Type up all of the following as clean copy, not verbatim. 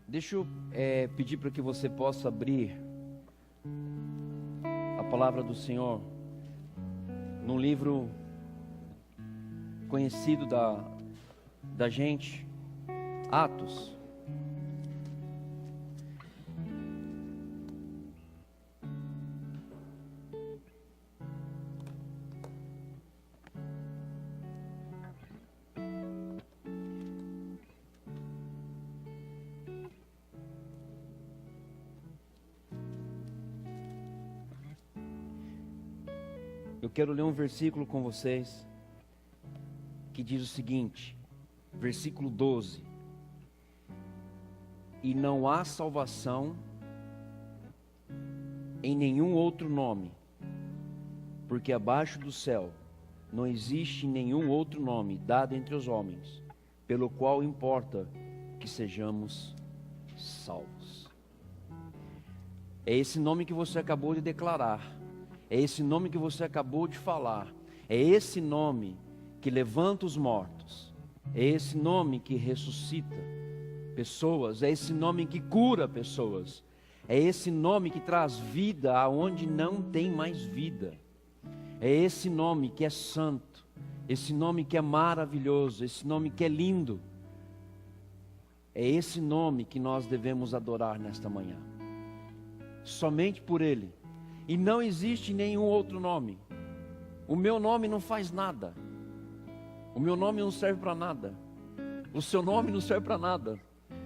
Deixa eu pedir para que você possa abrir a palavra do Senhor num livro conhecido da gente, Atos. Eu quero ler um versículo com vocês que diz o seguinte, versículo 12: E não há salvação em nenhum outro nome, porque abaixo do céu não existe nenhum outro nome dado entre os homens, pelo qual importa que sejamos salvos. É esse nome que você acabou de declarar. É esse nome que você acabou de falar. É esse nome que levanta os mortos. É esse nome que ressuscita pessoas. É esse nome que cura pessoas. É esse nome que traz vida aonde não tem mais vida. É esse nome que é santo. Esse nome que é maravilhoso. Esse nome que é lindo. É esse nome que nós devemos adorar nesta manhã. Somente por Ele. E não existe nenhum outro nome. O meu nome não faz nada. O meu nome não serve para nada. O seu nome não serve para nada.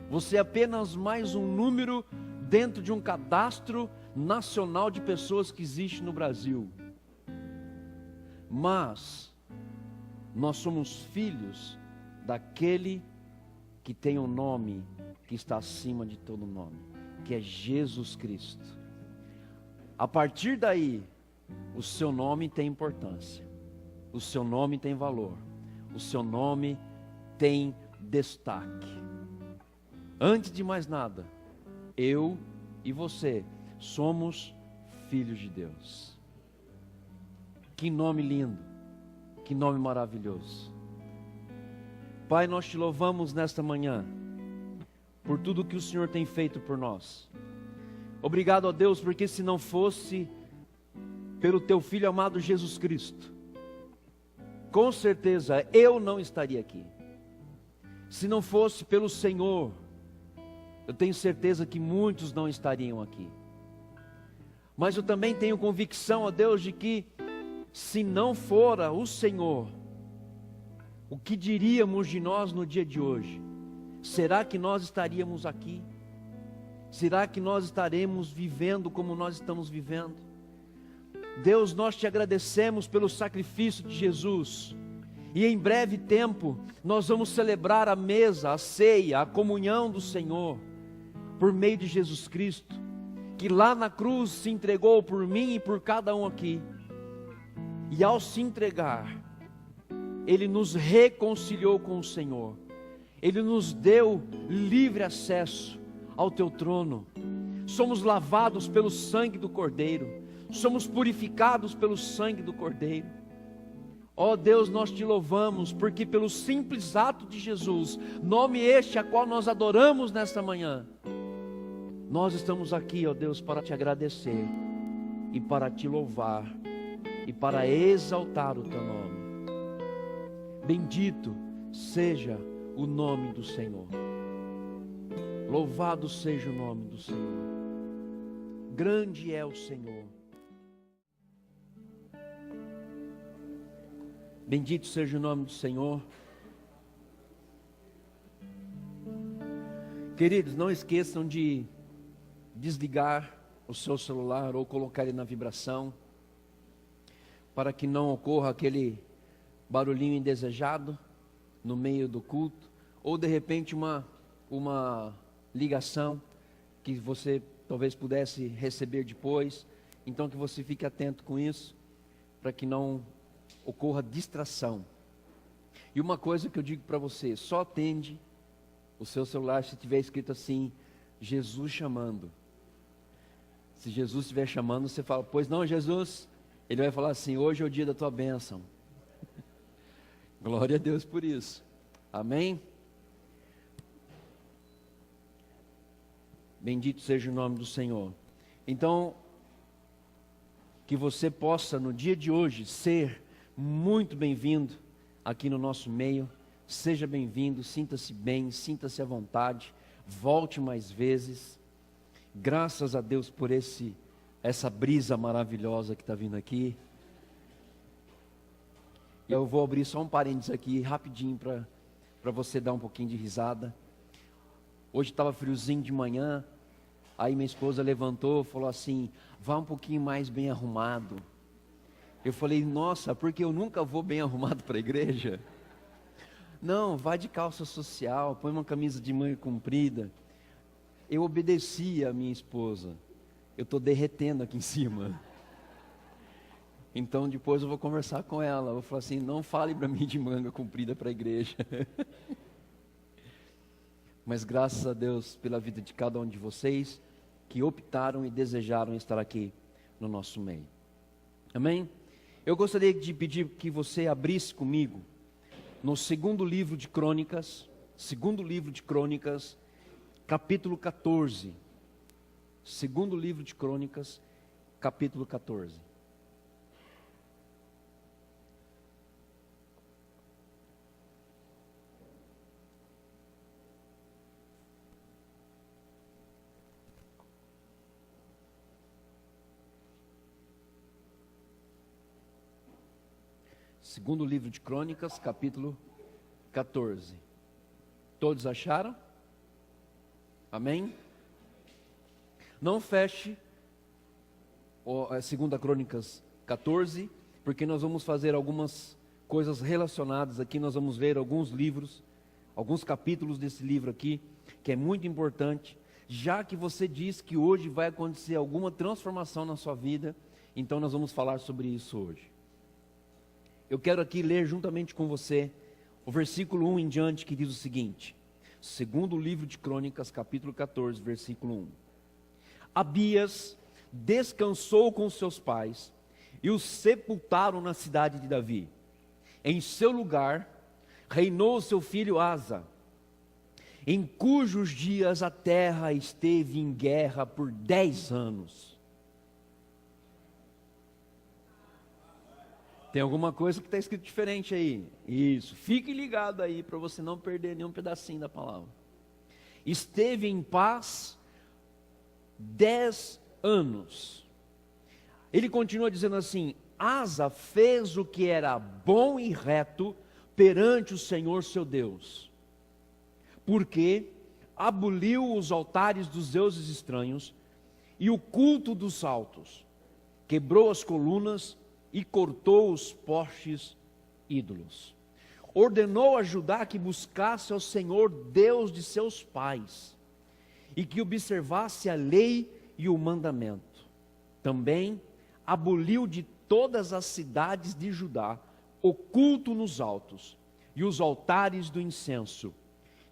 Você é apenas mais um número dentro de um cadastro nacional de pessoas que existe no Brasil. Mas nós somos filhos daquele que tem um nome que está acima de todo nome, que é Jesus Cristo. A partir daí, o seu nome tem importância, o seu nome tem valor, o seu nome tem destaque. Antes de mais nada, eu e você somos filhos de Deus. Que nome lindo, que nome maravilhoso. Pai, nós te louvamos nesta manhã, por tudo que o Senhor tem feito por nós. Obrigado a Deus, porque se não fosse pelo Teu Filho amado Jesus Cristo, com certeza eu não estaria aqui. Se não fosse pelo Senhor, eu tenho certeza que muitos não estariam aqui. Mas eu também tenho convicção, ó Deus, de que se não fora o Senhor, o que diríamos de nós no dia de hoje? Será que nós estaríamos aqui? Será que nós estaremos vivendo como nós estamos vivendo? Deus, nós te agradecemos pelo sacrifício de Jesus. E em breve tempo, nós vamos celebrar a mesa, a ceia, a comunhão do Senhor, por meio de Jesus Cristo, que lá na cruz se entregou por mim e por cada um aqui. E ao se entregar, Ele nos reconciliou com o Senhor. Ele nos deu livre acesso ao Teu trono. Somos lavados pelo sangue do Cordeiro. Somos purificados pelo sangue do Cordeiro. Ó Deus, nós te louvamos, porque pelo simples ato de Jesus, nome este a qual nós adoramos nesta manhã, nós estamos aqui, ó Deus, para te agradecer e para te louvar e para exaltar o Teu nome. Bendito seja o nome do Senhor. Louvado seja o nome do Senhor. Grande é o Senhor. Bendito seja o nome do Senhor. Queridos, não esqueçam de desligar o seu celular ou colocar ele na vibração, para que não ocorra aquele barulhinho indesejado no meio do culto, ou de repente uma ligação que você talvez pudesse receber depois. Então que você fique atento com isso, para que não ocorra distração. E uma coisa que eu digo para você: só atende o seu celular se tiver escrito assim, Jesus chamando. Se Jesus estiver chamando, você fala, pois não, Jesus? Ele vai falar assim, hoje é o dia da tua bênção. Glória a Deus por isso. Amém? Bendito seja o nome do Senhor. Então, que você possa no dia de hoje ser muito bem-vindo aqui no nosso meio. Seja bem-vindo, sinta-se bem, sinta-se à vontade, volte mais vezes. Graças a Deus por essa brisa maravilhosa que está vindo aqui. Eu vou abrir só um parênteses aqui rapidinho para você dar um pouquinho de risada. Hoje estava friozinho de manhã, aí minha esposa levantou e falou assim: vá um pouquinho mais bem arrumado. Eu falei: nossa, porque eu nunca vou bem arrumado para a igreja? Não, vá de calça social, põe uma camisa de manga comprida. Eu obedeci a minha esposa. Eu estou derretendo aqui em cima. Então depois eu vou conversar com ela. Eu vou falar assim: não fale para mim de manga comprida para a igreja. Mas graças a Deus pela vida de cada um de vocês que optaram e desejaram estar aqui no nosso meio. Amém? Eu gostaria de pedir que você abrisse comigo no segundo livro de Crônicas, capítulo 14. Segundo livro de Crônicas, capítulo 14. Segundo livro de Crônicas, capítulo 14. Todos acharam? Amém? Não feche a segunda Crônicas 14, porque nós vamos fazer algumas coisas relacionadas aqui. Nós vamos ver alguns livros, alguns capítulos desse livro aqui, que é muito importante, já que você diz que hoje vai acontecer alguma transformação na sua vida, então nós vamos falar sobre isso hoje. Eu quero aqui ler juntamente com você o versículo 1 em diante, que diz o seguinte: segundo livro de Crônicas, capítulo 14, versículo 1. Abias descansou com seus pais e os sepultaram na cidade de Davi. Em seu lugar reinou seu filho Asa, em cujos dias a terra esteve em guerra por 10 anos. Tem alguma coisa que está escrito diferente aí? Isso, fique ligado aí para você não perder nenhum pedacinho da palavra. Esteve em paz 10 anos. Ele continua dizendo assim: Asa fez o que era bom e reto perante o Senhor seu Deus, porque aboliu os altares dos deuses estranhos e o culto dos altos, quebrou as colunas e cortou os postes ídolos. Ordenou a Judá que buscasse ao Senhor Deus de seus pais e que observasse a lei e o mandamento. Também aboliu de todas as cidades de Judá o culto nos altos e os altares do incenso,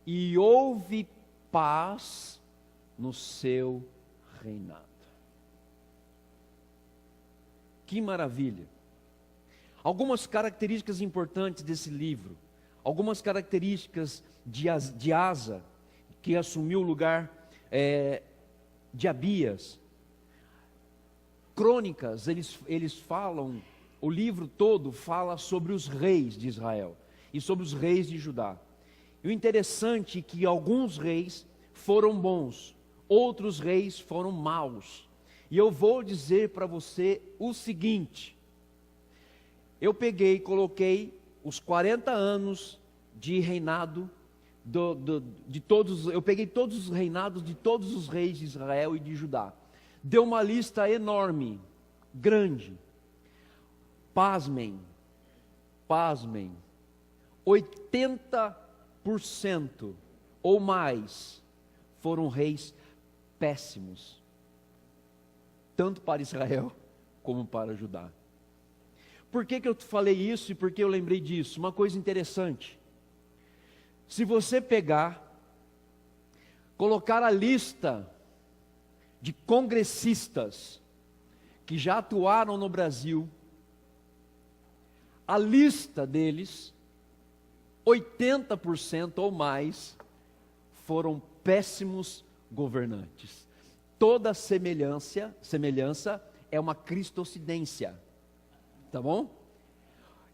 e houve paz no seu reinado. Que maravilha! Algumas características importantes desse livro, algumas características de Asa, que assumiu o lugar de Abias. Crônicas, eles falam, o livro todo fala sobre os reis de Israel e sobre os reis de Judá. E o interessante é que alguns reis foram bons, outros reis foram maus. E eu vou dizer para você o seguinte: eu coloquei os 40 anos de reinado de todos, eu peguei todos os reinados de todos os reis de Israel e de Judá. Deu uma lista enorme, grande. Pasmem, 80% ou mais foram reis péssimos, tanto para Israel como para Judá. Por que eu falei isso e por que eu lembrei disso? Uma coisa interessante: se você colocar a lista de congressistas que já atuaram no Brasil, a lista deles, 80% ou mais foram péssimos governantes. toda semelhança é uma cristocidência, tá bom?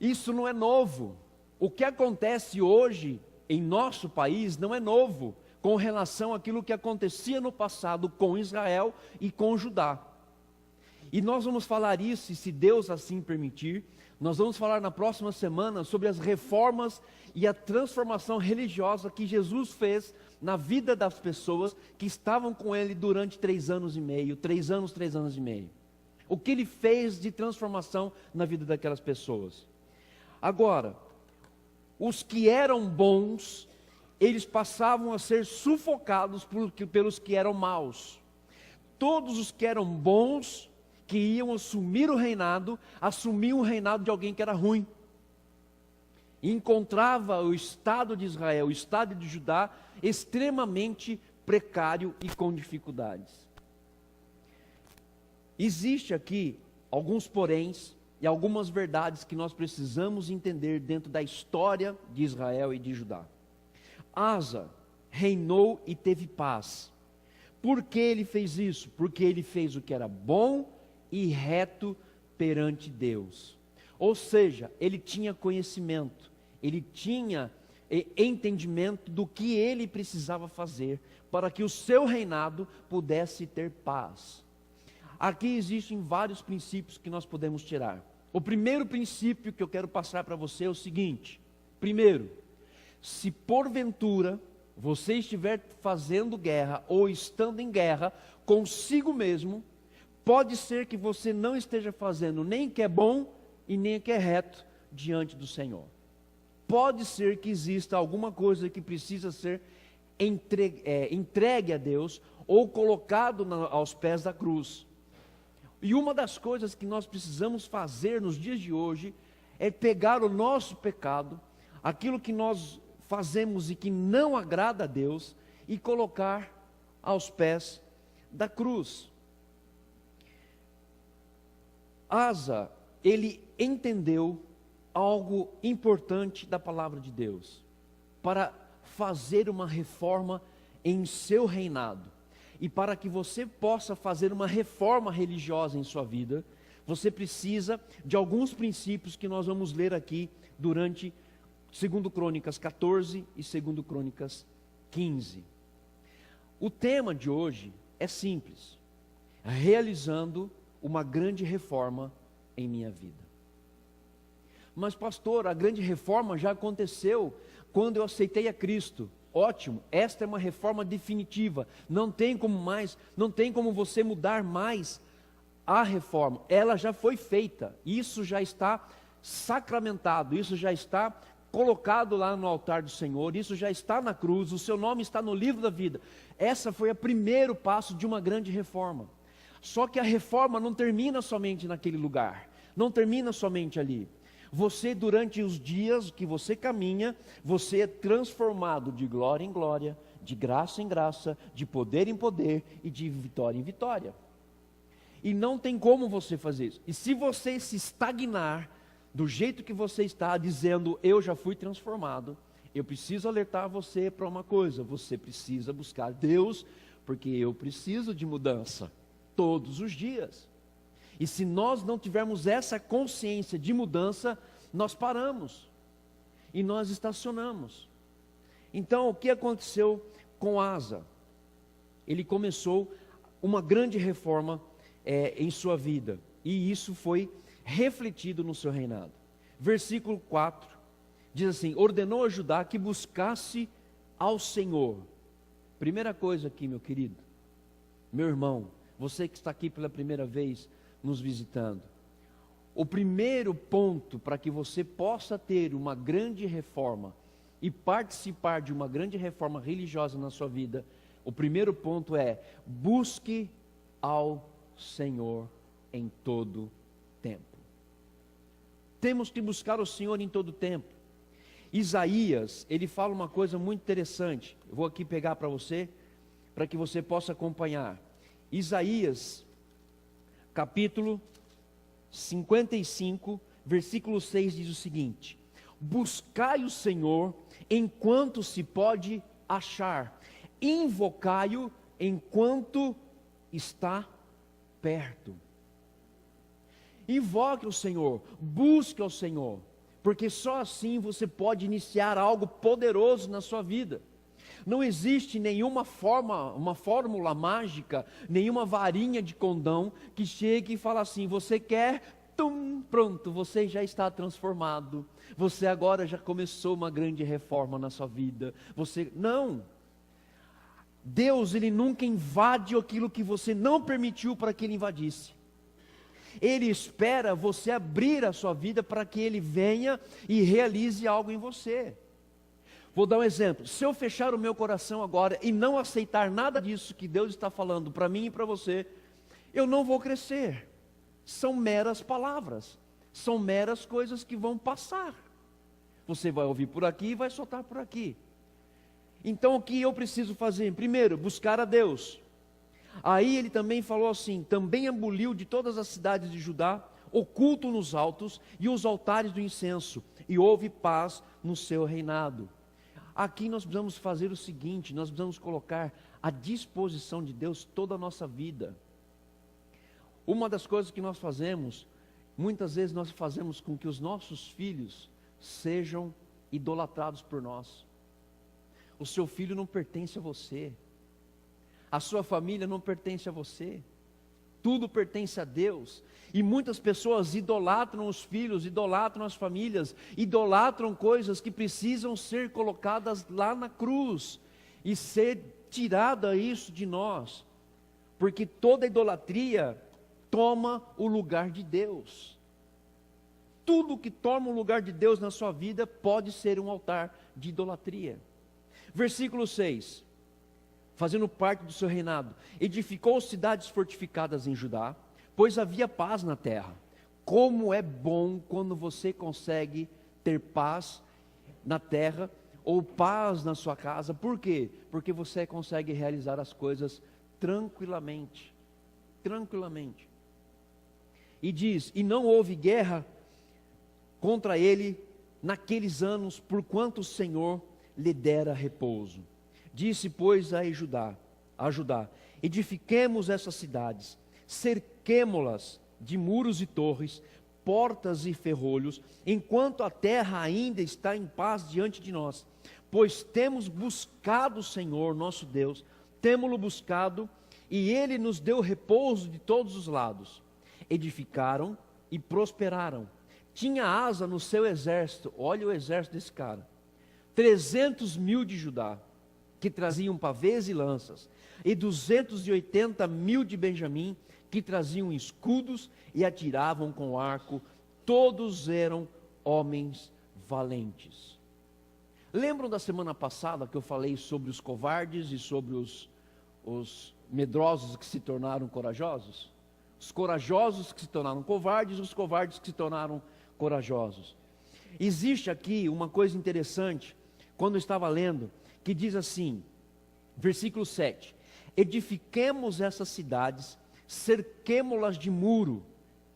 Isso não é novo. O que acontece hoje em nosso país não é novo com relação àquilo que acontecia no passado com Israel e com Judá. E nós vamos falar isso, e se Deus assim permitir, nós vamos falar na próxima semana sobre as reformas e a transformação religiosa que Jesus fez na vida das pessoas que estavam com Ele durante 3 anos e meio, 3 anos e meio. O que Ele fez de transformação na vida daquelas pessoas. Agora, os que eram bons, eles passavam a ser sufocados pelos que eram maus. Todos os que eram bons, que iam assumir o reinado, assumiam o reinado de alguém que era ruim. E encontrava o Estado de Israel, o Estado de Judá, extremamente precário e com dificuldades. Existe aqui alguns poréns e algumas verdades que nós precisamos entender dentro da história de Israel e de Judá. Asa reinou e teve paz. Por que ele fez isso? Porque ele fez o que era bom e reto perante Deus. Ou seja, ele tinha conhecimento, ele tinha entendimento do que ele precisava fazer para que o seu reinado pudesse ter paz. Aqui existem vários princípios que nós podemos tirar. O primeiro princípio que eu quero passar para você é o seguinte: primeiro, se porventura você estiver fazendo guerra ou estando em guerra consigo mesmo, pode ser que você não esteja fazendo nem o que é bom e nem o que é reto diante do Senhor. Pode ser que exista alguma coisa que precisa ser entregue a Deus ou colocado aos pés da cruz. E uma das coisas que nós precisamos fazer nos dias de hoje é pegar o nosso pecado, aquilo que nós fazemos e que não agrada a Deus, e colocar aos pés da cruz. Asa, ele entendeu algo importante da palavra de Deus, para fazer uma reforma em seu reinado. E para que você possa fazer uma reforma religiosa em sua vida, você precisa de alguns princípios que nós vamos ler aqui durante 2 Crônicas 14 e 2 Crônicas 15. O tema de hoje é simples: realizando uma grande reforma em minha vida. Mas pastor, a grande reforma já aconteceu quando eu aceitei a Cristo. Ótimo, esta é uma reforma definitiva, não tem como você mudar mais a reforma, ela já foi feita, isso já está sacramentado, isso já está colocado lá no altar do Senhor, isso já está na cruz, o seu nome está no livro da vida. Essa foi o primeiro passo de uma grande reforma. Só que a reforma não termina somente naquele lugar, não termina somente ali. Você, durante os dias que você caminha, você é transformado de glória em glória, de graça em graça, de poder em poder e de vitória em vitória. E não tem como você fazer isso. E se você se estagnar do jeito que você está, dizendo eu já fui transformado, eu preciso alertar você para uma coisa: você precisa buscar Deus, porque eu preciso de mudança todos os dias. E se nós não tivermos essa consciência de mudança, nós paramos e nós estacionamos. Então, o que aconteceu com Asa? Ele começou uma grande reforma em sua vida, e isso foi refletido no seu reinado. Versículo 4 diz assim: ordenou a Judá que buscasse ao Senhor. Primeira coisa aqui, meu querido, meu irmão, você que está aqui pela primeira vez nos visitando, o primeiro ponto para que você possa ter uma grande reforma e participar de uma grande reforma religiosa na sua vida, o primeiro ponto é: busque ao Senhor em todo tempo. Temos que buscar o Senhor em todo tempo. Isaías, ele fala uma coisa muito interessante, eu vou aqui pegar para você, para que você possa acompanhar. Isaías capítulo 55, versículo 6 diz o seguinte: buscai o Senhor enquanto se pode achar, invocai-o enquanto está perto. Invoque o Senhor, busque o Senhor, porque só assim você pode iniciar algo poderoso na sua vida. Não existe nenhuma uma fórmula mágica, nenhuma varinha de condão que chegue e fala assim: você quer, pronto, você já está transformado. Você agora já começou uma grande reforma na sua vida. Não. Deus, Ele nunca invade aquilo que você não permitiu para que Ele invadisse. Ele espera você abrir a sua vida para que Ele venha e realize algo em você. Vou dar um exemplo. Se eu fechar o meu coração agora e não aceitar nada disso que Deus está falando para mim e para você, eu não vou crescer. São meras palavras, são meras coisas que vão passar. Você vai ouvir por aqui e vai soltar por aqui. Então o que eu preciso fazer? Primeiro, buscar a Deus. Aí ele também falou assim: também aboliu de todas as cidades de Judá o culto nos altos e os altares do incenso, e houve paz no seu reinado. Aqui nós precisamos fazer o seguinte: nós precisamos colocar à disposição de Deus toda a nossa vida. Uma das coisas que nós fazemos, muitas vezes nós fazemos com que os nossos filhos sejam idolatrados por nós. O seu filho não pertence a você, a sua família não pertence a você, tudo pertence a Deus. E muitas pessoas idolatram os filhos, idolatram as famílias, idolatram coisas que precisam ser colocadas lá na cruz e ser tirada isso de nós, porque toda idolatria toma o lugar de Deus. Tudo que toma o lugar de Deus na sua vida pode ser um altar de idolatria. Versículo 6, fazendo parte do seu reinado, edificou cidades fortificadas em Judá, pois havia paz na terra. Como é bom quando você consegue ter paz na terra, ou paz na sua casa. Por quê? Porque você consegue realizar as coisas tranquilamente. Tranquilamente. E diz: e não houve guerra contra ele naqueles anos, porquanto o Senhor lhe dera repouso. Disse, pois, a Judá: edifiquemos essas cidades, cerquemo-las de muros e torres, portas e ferrolhos, enquanto a terra ainda está em paz diante de nós. Pois temos buscado o Senhor nosso Deus, temo-lo buscado, e Ele nos deu repouso de todos os lados. Edificaram e prosperaram. Tinha asa no seu exército, olha o exército desse cara, 300.000 de Judá, que traziam pavês e lanças, e 280.000 de Benjamim, que traziam escudos e atiravam com arco. Todos eram homens valentes. Lembram da semana passada que eu falei sobre os covardes e sobre os medrosos que se tornaram corajosos? Os corajosos que se tornaram covardes, os covardes que se tornaram corajosos. Existe aqui uma coisa interessante, quando eu estava lendo, que diz assim, versículo 7, edifiquemos essas cidades, cerquemo-las de muro,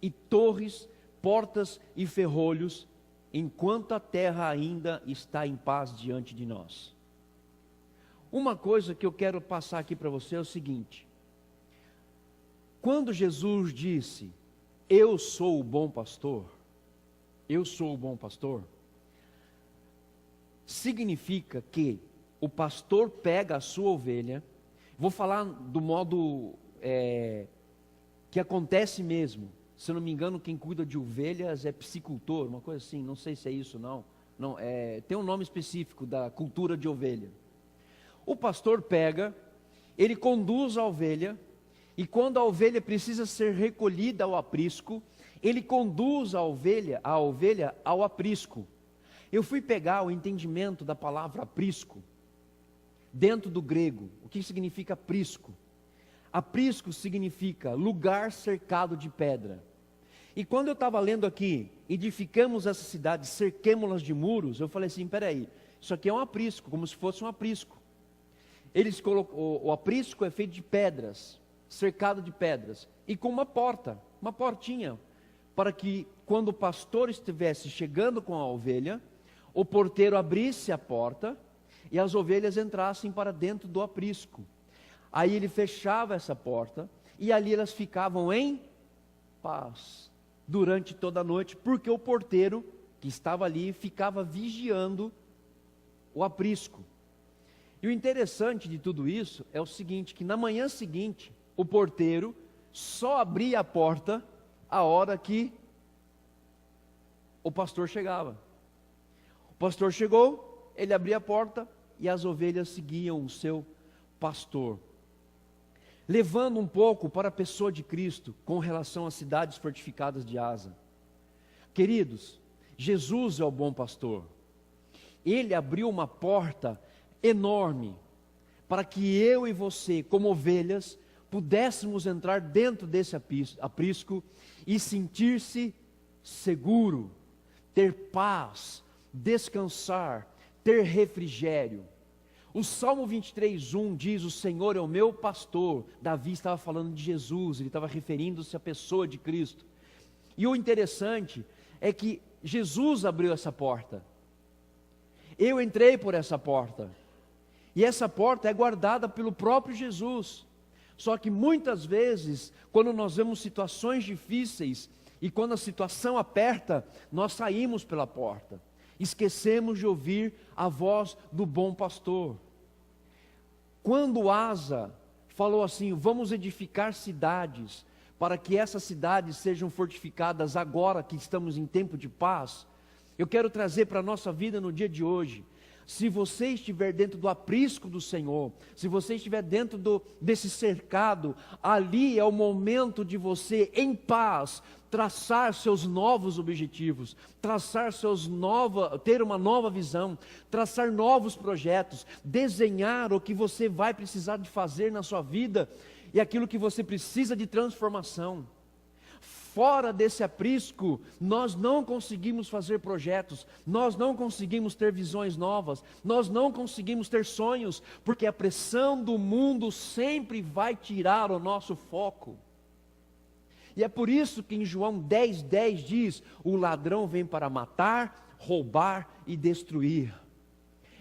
e torres, portas e ferrolhos, enquanto a terra ainda está em paz diante de nós. Uma coisa que eu quero passar aqui para você é o seguinte: quando Jesus disse, eu sou o bom pastor, eu sou o bom pastor, significa que o pastor pega a sua ovelha, vou falar do modo que acontece mesmo, se eu não me engano quem cuida de ovelhas é psicultor, uma coisa assim, não sei se é isso não, tem um nome específico da cultura de ovelha. O pastor pega, ele conduz a ovelha, e quando a ovelha precisa ser recolhida ao aprisco, ele conduz a ovelha ao aprisco. Eu fui pegar o entendimento da palavra aprisco, dentro do grego. O que significa aprisco? Aprisco significa lugar cercado de pedra. E quando eu estava lendo aqui, edificamos essa cidade, cerquemo-las de muros, eu falei assim, peraí, isso aqui é um aprisco, como se fosse um aprisco. Eles colocou, o aprisco é feito de pedras, cercado de pedras, e com uma porta, uma portinha, para que quando o pastor estivesse chegando com a ovelha, o porteiro abrisse a porta, e as ovelhas entrassem para dentro do aprisco. Aí ele fechava essa porta, e ali elas ficavam em paz durante toda a noite, porque o porteiro que estava ali ficava vigiando o aprisco. E o interessante de tudo isso é o seguinte, que na manhã seguinte, o porteiro só abria a porta a hora que o pastor chegava. O pastor chegou, ele abria a porta e as ovelhas seguiam o seu pastor. Levando um pouco para a pessoa de Cristo com relação às cidades fortificadas de Asa. Queridos, Jesus é o bom pastor. Ele abriu uma porta enorme para que eu e você, como ovelhas, pudéssemos entrar dentro desse aprisco e sentir-se seguro, ter paz, descansar, ter refrigério. O Salmo 23:1 diz: o Senhor é o meu pastor. Davi estava falando de Jesus, ele estava referindo-se à pessoa de Cristo. E o interessante é que Jesus abriu essa porta. Eu entrei por essa porta. E essa porta é guardada pelo próprio Jesus. Só que muitas vezes, quando nós vemos situações difíceis, e quando a situação aperta, nós saímos pela porta. Esquecemos de ouvir a voz do bom pastor. Quando Asa falou assim: vamos edificar cidades, para que essas cidades sejam fortificadas agora que estamos em tempo de paz, eu quero trazer para a nossa vida no dia de hoje. Se você estiver dentro do aprisco do Senhor, se você estiver dentro desse cercado, ali é o momento de você, em paz, traçar seus novos objetivos, ter uma nova visão, traçar novos projetos, desenhar o que você vai precisar de fazer na sua vida, e aquilo que você precisa de transformação. Fora desse aprisco, nós não conseguimos fazer projetos, nós não conseguimos ter visões novas, nós não conseguimos ter sonhos, porque a pressão do mundo sempre vai tirar o nosso foco. E é por isso que em João 10:10 diz: o ladrão vem para matar, roubar e destruir.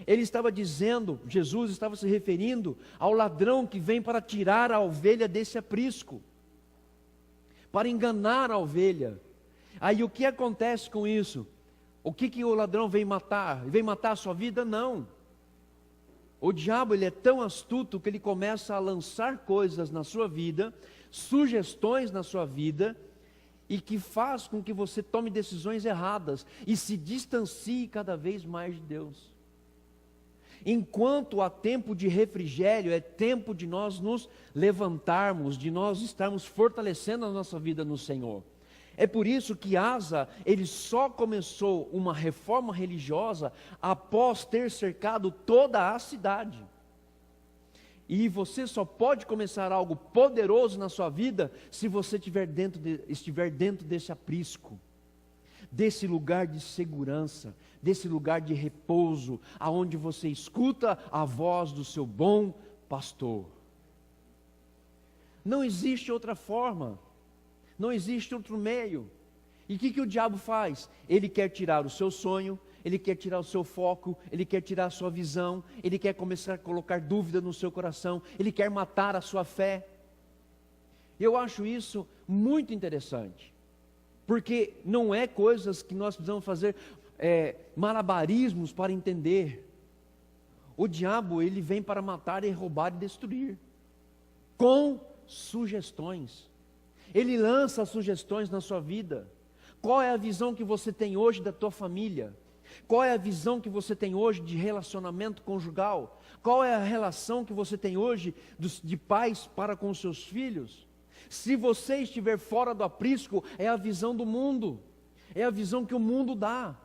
Ele estava dizendo, Jesus estava se referindo ao ladrão que vem para tirar a ovelha desse aprisco, para enganar a ovelha. Aí o que acontece com isso? O que o ladrão vem matar? Vem matar a sua vida? Não. O diabo, ele é tão astuto que ele começa a lançar coisas na sua vida, sugestões na sua vida, e que faz com que você tome decisões erradas e se distancie cada vez mais de Deus. Enquanto há tempo de refrigério, é tempo de nós nos levantarmos, de nós estarmos fortalecendo a nossa vida no Senhor. É por isso que Asa, ele só começou uma reforma religiosa após ter cercado toda a cidade. E você só pode começar algo poderoso na sua vida se você estiver dentro desse aprisco, desse lugar de segurança, desse lugar de repouso, aonde você escuta a voz do seu bom pastor. Não existe outra forma, não existe outro meio. E o que o diabo faz? Ele quer tirar o seu sonho, ele quer tirar o seu foco, ele quer tirar a sua visão, ele quer começar a colocar dúvida no seu coração, ele quer matar a sua fé. Eu acho isso muito interessante, porque não é coisas que nós precisamos fazer malabarismos para entender. O diabo, ele vem para matar e roubar e destruir, com sugestões. Ele lança sugestões na sua vida. Qual é a visão que você tem hoje da tua família? Qual é a visão que você tem hoje de relacionamento conjugal? Qual é a relação que você tem hoje de pais para com os seus filhos? Se você estiver fora do aprisco, é a visão do mundo, é a visão que o mundo dá.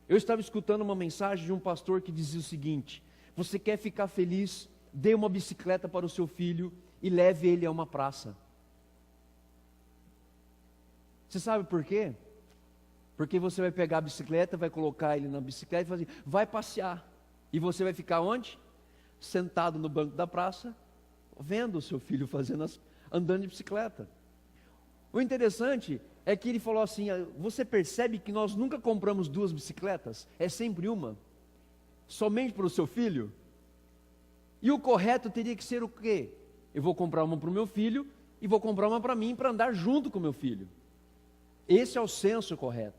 Eu estava escutando uma mensagem de um pastor que dizia o seguinte: você quer ficar feliz? Dê uma bicicleta para o seu filho e leve ele a uma praça. Você sabe por quê? Porque você vai pegar a bicicleta, vai colocar ele na bicicleta e falar assim, vai passear. E você vai ficar onde? Sentado no banco da praça, vendo o seu filho andando de bicicleta. O interessante é que ele falou assim, você percebe que nós nunca compramos duas bicicletas? É sempre uma? Somente para o seu filho? E o correto teria que ser o quê? Eu vou comprar uma para o meu filho e vou comprar uma para mim, para andar junto com meu filho. Esse é o senso correto.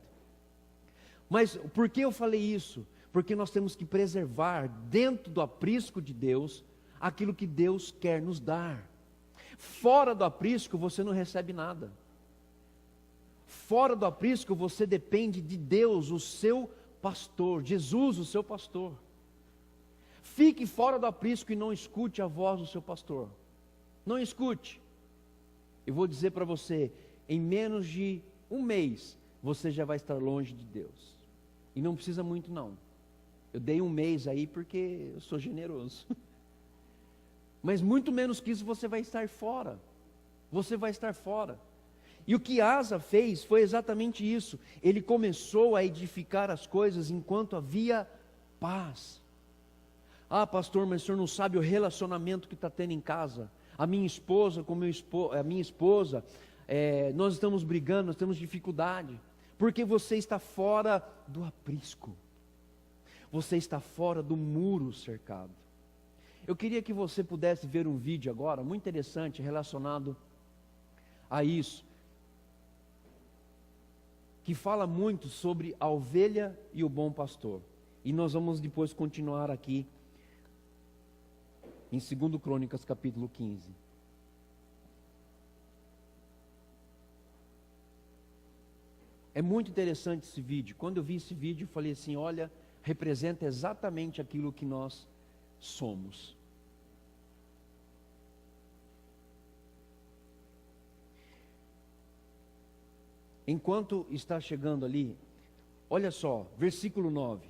Mas por que eu falei isso? Porque nós temos que preservar dentro do aprisco de Deus aquilo que Deus quer nos dar. Fora do aprisco você não recebe nada. Fora do aprisco você depende de Deus, o seu pastor, Jesus, o seu pastor. Fique fora do aprisco e não escute a voz do seu pastor. Não escute. Eu vou dizer para você, em menos de um mês, você já vai estar longe de Deus. E não precisa muito não. Eu dei um mês aí porque eu sou generoso. Mas muito menos que isso você vai estar fora. Você vai estar fora. E o que Asa fez foi exatamente isso. Ele começou a edificar as coisas enquanto havia paz. Ah, pastor, mas o senhor não sabe o relacionamento que está tendo em casa. A minha esposa com a minha esposa, nós estamos brigando, nós temos dificuldade. Porque você está fora do aprisco. Você está fora do muro cercado. Eu queria que você pudesse ver um vídeo agora, muito interessante, relacionado a isso. Que fala muito sobre a ovelha e o bom pastor. E nós vamos depois continuar aqui em 2 Crônicas capítulo 15. É muito interessante esse vídeo. Quando eu vi esse vídeo, eu falei assim, olha, representa exatamente aquilo que nós somos. Enquanto está chegando ali, olha só, versículo 9.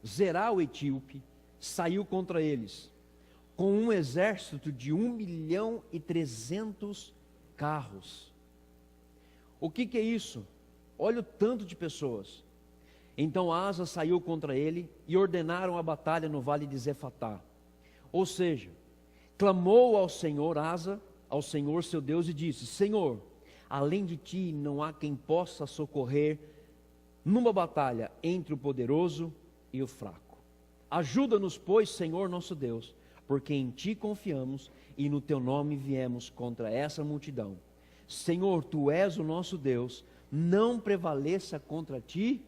Zerá o etíope saiu contra eles, com um exército de 1.300.000 carros. O que é isso? Olha o tanto de pessoas. Então Asa saiu contra ele e ordenaram a batalha no vale de Zefatá. Ou seja, clamou ao Senhor Asa, ao Senhor seu Deus, e disse: Senhor, além de ti não há quem possa socorrer numa batalha entre o poderoso e o fraco. Ajuda-nos, pois, Senhor nosso Deus, porque em ti confiamos e no teu nome viemos contra essa multidão. Senhor, tu és o nosso Deus, não prevaleça contra ti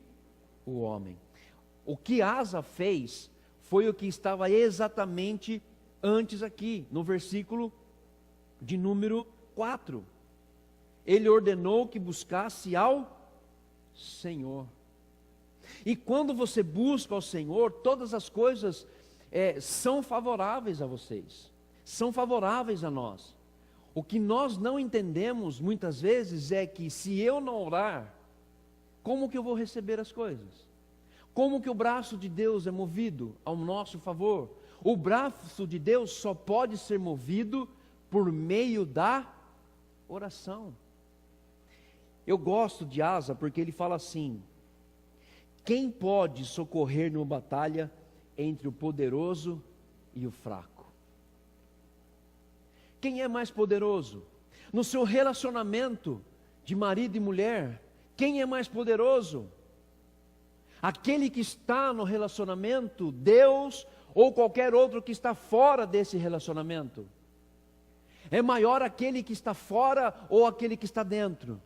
o homem. O que Asa fez foi o que estava exatamente antes aqui, no versículo de número 4. Ele ordenou que buscasse ao Senhor. E quando você busca ao Senhor, todas as coisas são favoráveis a vocês, são favoráveis a nós. O que nós não entendemos muitas vezes é que se eu não orar, como que eu vou receber as coisas? Como que o braço de Deus é movido ao nosso favor? O braço de Deus só pode ser movido por meio da oração. Eu gosto de Asa porque ele fala assim: quem pode socorrer numa batalha entre o poderoso e o fraco? Quem é mais poderoso? No seu relacionamento de marido e mulher, quem é mais poderoso? Aquele que está no relacionamento, Deus, ou qualquer outro que está fora desse relacionamento? É maior aquele que está fora ou aquele que está dentro?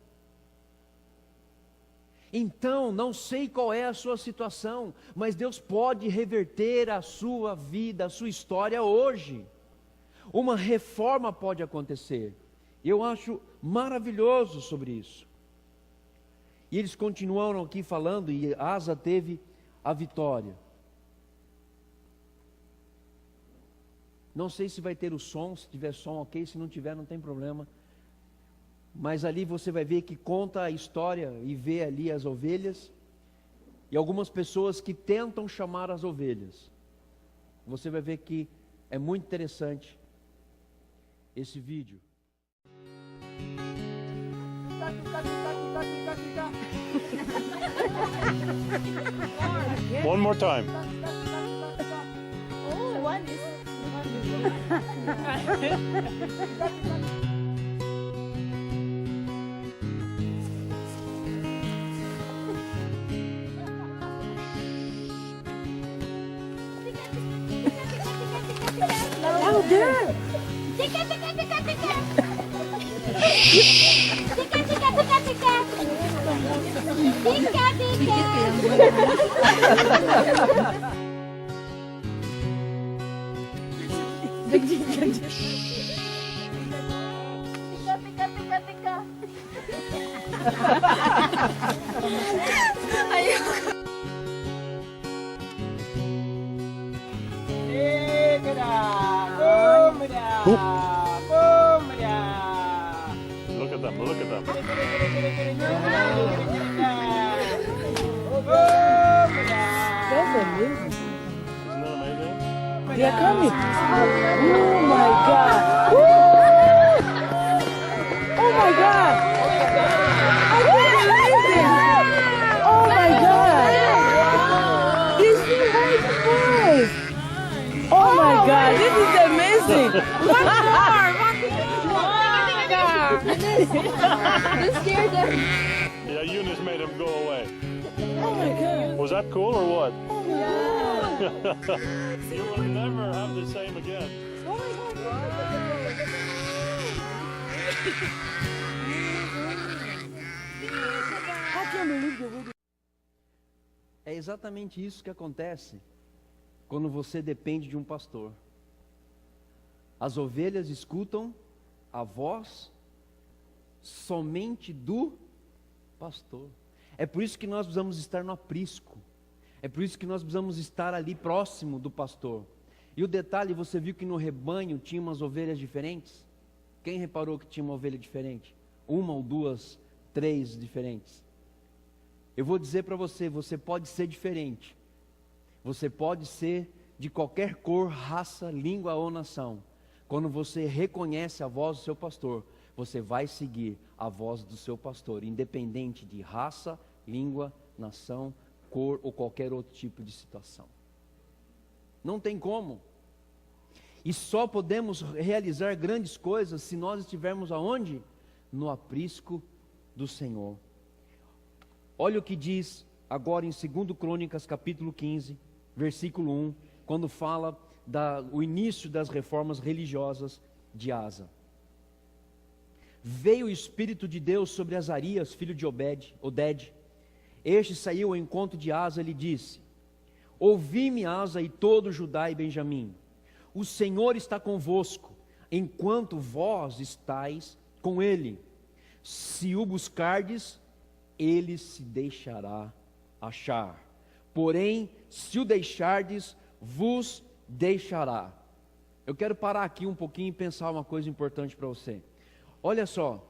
Então, não sei qual é a sua situação, mas Deus pode reverter a sua vida, a sua história hoje. Uma reforma pode acontecer. Eu acho maravilhoso sobre isso. E eles continuaram aqui falando, e Asa teve a vitória. Não sei se vai ter o som, se tiver som ok, se não tiver não tem problema. Mas ali você vai ver que conta a história e vê ali as ovelhas e algumas pessoas que tentam chamar as ovelhas. Você vai ver que é muito interessante esse vídeo. One more time. Oh, one is. Louder! Tika, tika, tika, tika. Look at them, look at them. Isn't that amazing? They are coming. Oh my God. Oh my God. I can't believe it. Oh my God. These two white boys. Oh my God. This is amazing. One more. This scared them. Yeah, Eunice made him go away. Oh my God. Was that cool or what? Oh my God. You will never have the same again. Oh my God. I can't believe the way. É exatamente isso que acontece quando você depende de um pastor. As ovelhas escutam a voz somente do pastor. É por isso que nós precisamos estar no aprisco. É por isso que nós precisamos estar ali próximo do pastor. E o detalhe, você viu que no rebanho tinha umas ovelhas diferentes? Quem reparou que tinha uma ovelha diferente? Uma ou duas, três diferentes. Eu vou dizer para você, você pode ser diferente. Você pode ser de qualquer cor, raça, língua ou nação. Quando você reconhece a voz do seu pastor, você vai seguir a voz do seu pastor, independente de raça, língua, nação, cor ou qualquer outro tipo de situação. Não tem como. E só podemos realizar grandes coisas se nós estivermos aonde? No aprisco do Senhor. Olha o que diz agora em 2 Crônicas capítulo 15, versículo 1, quando fala o início das reformas religiosas de Asa. Veio o Espírito de Deus sobre Azarias, filho de Oded. Este saiu ao encontro de Asa e lhe disse: ouvi-me, Asa, e todo Judá e Benjamim, o Senhor está convosco, enquanto vós estáis com ele. Se o buscardes, ele se deixará achar. Porém, se o deixardes, vos deixará. Eu quero parar aqui um pouquinho e pensar uma coisa importante para você. Olha só,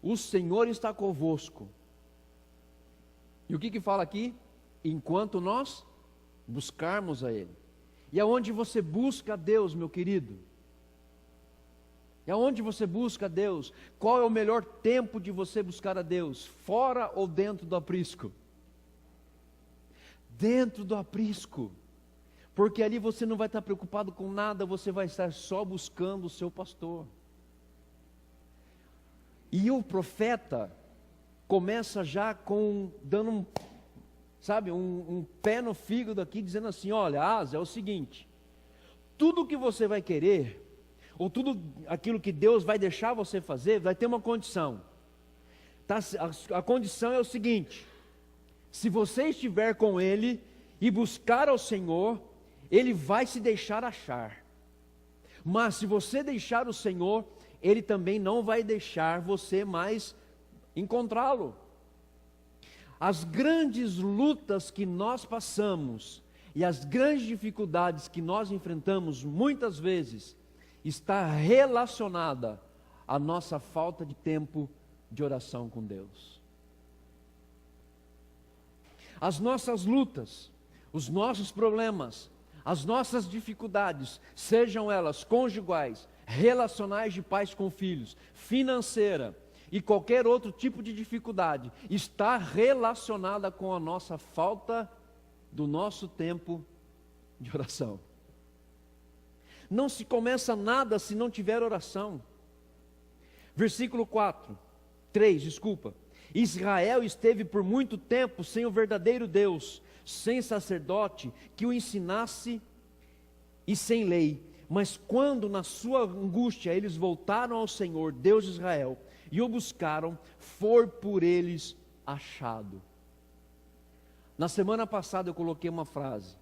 o Senhor está convosco. E o que fala aqui? Enquanto nós buscarmos a Ele. E aonde você busca a Deus, meu querido? E aonde você busca a Deus? Qual é o melhor tempo de você buscar a Deus? Fora ou dentro do aprisco? Dentro do aprisco. Porque ali você não vai estar preocupado com nada, você vai estar só buscando o seu pastor. E o profeta começa já dando um pé no fígado aqui, dizendo assim: olha, Asa, é o seguinte, tudo que você vai querer, ou tudo aquilo que Deus vai deixar você fazer, vai ter uma condição. A condição é o seguinte: se você estiver com Ele e buscar ao Senhor, Ele vai se deixar achar. Mas se você deixar o Senhor, Ele também não vai deixar você mais encontrá-lo. As grandes lutas que nós passamos e as grandes dificuldades que nós enfrentamos, muitas vezes, está relacionada à nossa falta de tempo de oração com Deus. As nossas lutas, os nossos problemas, as nossas dificuldades, sejam elas conjugais, relacionais de pais com filhos, financeira e qualquer outro tipo de dificuldade, está relacionada com a nossa falta do nosso tempo de oração. Não se começa nada se não tiver oração. Versículo 3. Israel esteve por muito tempo sem o verdadeiro Deus, sem sacerdote que o ensinasse e sem lei. Mas quando na sua angústia eles voltaram ao Senhor, Deus de Israel, e o buscaram, foi por eles achado. Na semana passada eu coloquei uma frase: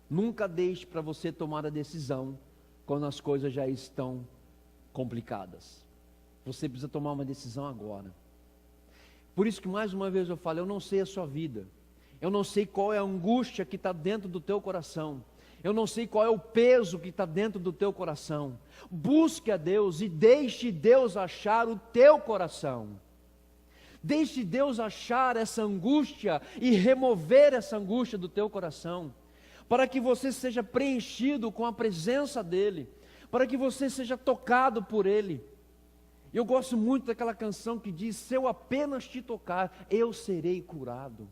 nunca deixe para você tomar a decisão quando as coisas já estão complicadas. Você precisa tomar uma decisão agora. Por isso que mais uma vez eu falo, eu não sei a sua vida, eu não sei qual é a angústia que está dentro do teu coração, eu não sei qual é o peso que está dentro do teu coração. Busque a Deus e deixe Deus achar o teu coração. Deixe Deus achar essa angústia e remover essa angústia do teu coração, para que você seja preenchido com a presença dEle, para que você seja tocado por Ele. Eu gosto muito daquela canção que diz: se eu apenas te tocar, eu serei curado.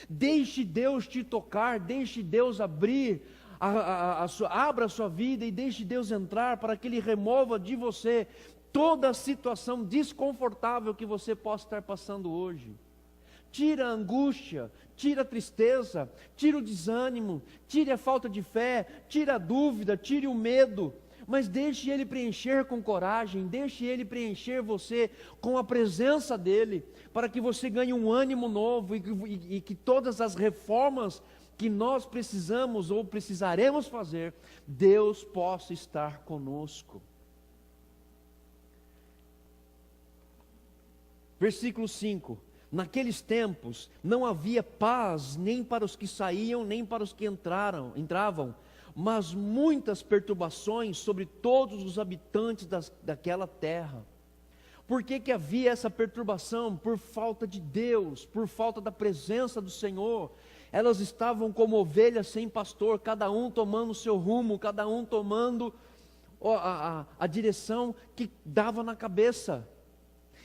Deixe Deus te tocar, deixe Deus abrir, abra a sua vida e deixe Deus entrar, para que Ele remova de você toda a situação desconfortável que você possa estar passando hoje. Tira a angústia, tira a tristeza, tira o desânimo, tire a falta de fé, tira a dúvida, tire o medo, mas deixe Ele preencher com coragem, deixe Ele preencher você com a presença dEle, para que você ganhe um ânimo novo e que todas as reformas que nós precisamos ou precisaremos fazer, Deus possa estar conosco. Versículo 5: naqueles tempos não havia paz nem para os que saíam, nem para os que entravam, mas muitas perturbações sobre todos os habitantes daquela terra. Por que havia essa perturbação? Por falta de Deus, por falta da presença do Senhor. Elas estavam como ovelhas sem pastor, cada um tomando o seu rumo, cada um tomando a direção que dava na cabeça.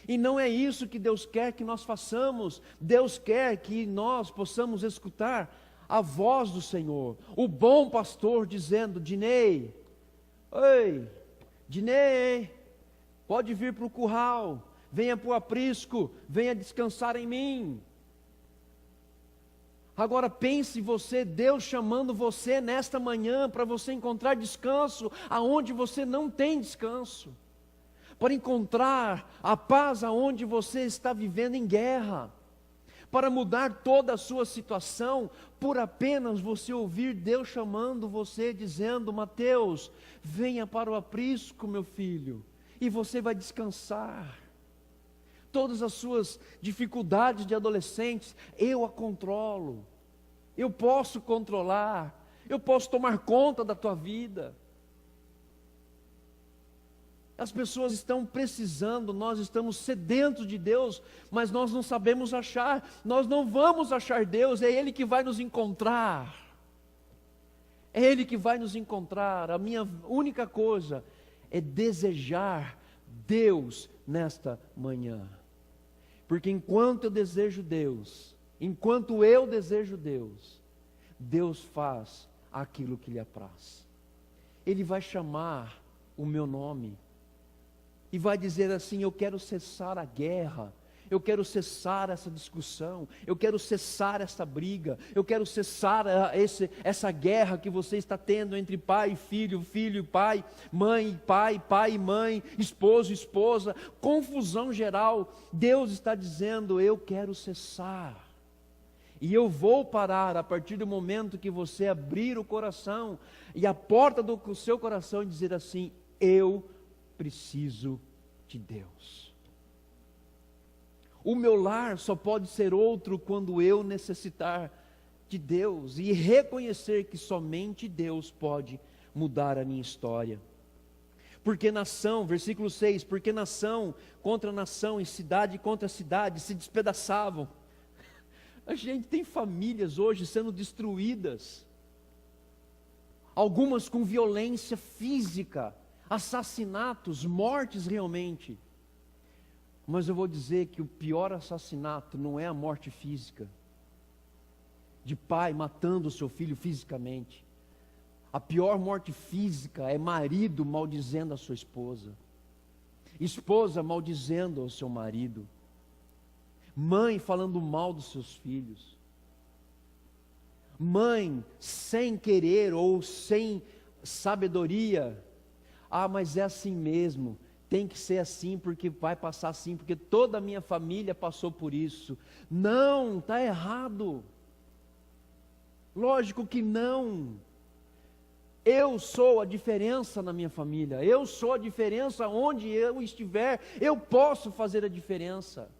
E não é isso que Deus quer que nós façamos. Deus quer que nós possamos escutar a voz do Senhor, o bom pastor dizendo: Dinei, oi, Dinei, pode vir para o curral, venha para o aprisco, venha descansar em mim. Agora pense você, Deus chamando você nesta manhã para você encontrar descanso aonde você não tem descanso, para encontrar a paz aonde você está vivendo em guerra, para mudar toda a sua situação, por apenas você ouvir Deus chamando você, dizendo: Mateus, venha para o aprisco, meu filho, e você vai descansar. Todas as suas dificuldades de adolescentes, eu a controlo, eu posso controlar, eu posso tomar conta da tua vida. As pessoas estão precisando, nós estamos sedentos de Deus, mas nós não sabemos achar, nós não vamos achar Deus, é Ele que vai nos encontrar, é Ele que vai nos encontrar. A minha única coisa é desejar Deus nesta manhã, porque enquanto eu desejo Deus, enquanto eu desejo Deus, Deus faz aquilo que lhe apraz. Ele vai chamar o meu nome, e vai dizer assim: eu quero cessar a guerra, eu quero cessar essa discussão, eu quero cessar essa briga, eu quero cessar essa guerra que você está tendo entre pai e filho, filho e pai, mãe e pai, pai e mãe, esposo e esposa, confusão geral. Deus está dizendo: eu quero cessar, e eu vou parar a partir do momento que você abrir o coração, e a porta do seu coração, e dizer assim: eu preciso de Deus. O meu lar só pode ser outro quando eu necessitar de Deus e reconhecer que somente Deus pode mudar a minha história. Porque nação, versículo 6, porque nação contra nação e cidade contra cidade se despedaçavam. A gente tem famílias hoje sendo destruídas, algumas com violência física, assassinatos, mortes realmente. Mas eu vou dizer que o pior assassinato não é a morte física, de pai matando o seu filho fisicamente. A pior morte física é marido maldizendo a sua esposa, esposa maldizendo o seu marido, mãe falando mal dos seus filhos, mãe sem querer ou sem sabedoria Ah, mas é assim mesmo, tem que ser assim porque vai passar assim, porque toda a minha família passou por isso. Não, está errado. Lógico que não. Eu sou a diferença na minha família, eu sou a diferença onde eu estiver, eu posso fazer a diferença.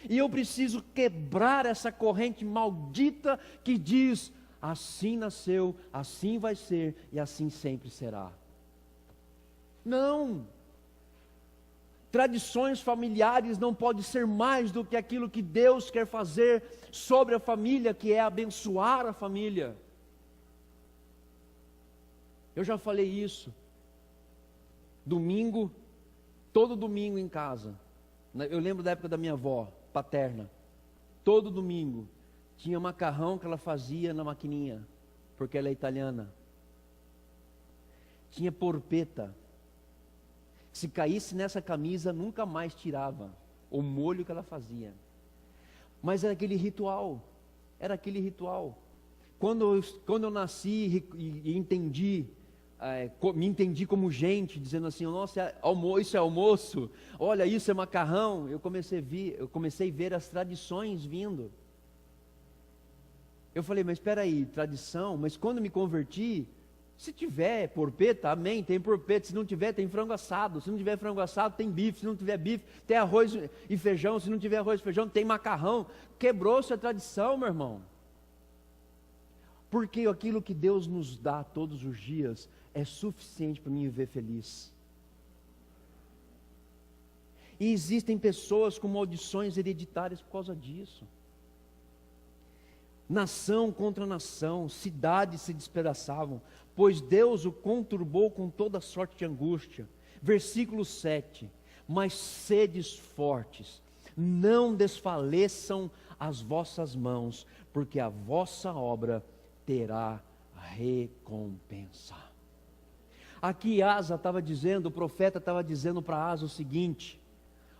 E eu preciso quebrar essa corrente maldita que diz: assim nasceu, assim vai ser e assim sempre será. Não. Tradições familiares não podem ser mais do que aquilo que Deus quer fazer sobre a família, que é abençoar a família. Eu já falei isso. Domingo, todo domingo em casa. Eu lembro da época da minha avó paterna. Todo domingo tinha macarrão que ela fazia na maquininha, porque ela é italiana. Tinha porpeta. Se caísse nessa camisa, nunca mais tirava o molho que ela fazia. Mas era aquele ritual. Era aquele ritual. Quando eu nasci e entendi, me entendi como gente, dizendo assim: nossa, isso é almoço, olha, isso é macarrão. Eu comecei a ver as tradições vindo. Eu falei: mas espera aí, tradição? Mas quando me converti, se tiver porpeta, amém, tem porpeta. Se não tiver, tem frango assado. Se não tiver frango assado, tem bife. Se não tiver bife, tem arroz e feijão. Se não tiver arroz e feijão, tem macarrão. Quebrou-se a tradição, meu irmão. Porque aquilo que Deus nos dá todos os dias é suficiente para mim viver feliz. E existem pessoas com maldições hereditárias por causa disso. Nação contra nação, cidades se despedaçavam, pois Deus o conturbou com toda sorte de angústia. Versículo 7: mas sedes fortes, não desfaleçam as vossas mãos, porque a vossa obra terá recompensa. Aqui Asa estava dizendo, o profeta estava dizendo para Asa o seguinte: